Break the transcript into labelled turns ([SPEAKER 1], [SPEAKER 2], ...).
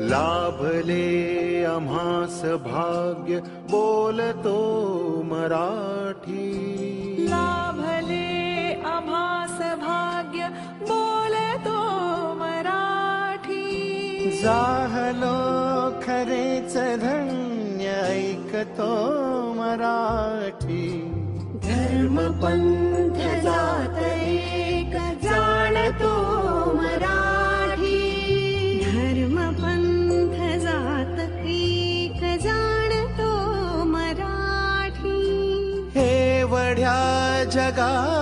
[SPEAKER 1] लाभले आम्हास भाग्य बोलतो मराठी.
[SPEAKER 2] लाभले आम्हास भाग्य बोलतो मराठी.
[SPEAKER 3] जाहलो खरेच धन्य ऐकतो मराठी.
[SPEAKER 4] धर्म पंथ जात एक जाणतो मराठी.
[SPEAKER 5] धर्म पंथ जात एक जाणतो मराठी.
[SPEAKER 3] हे वढ्या जगा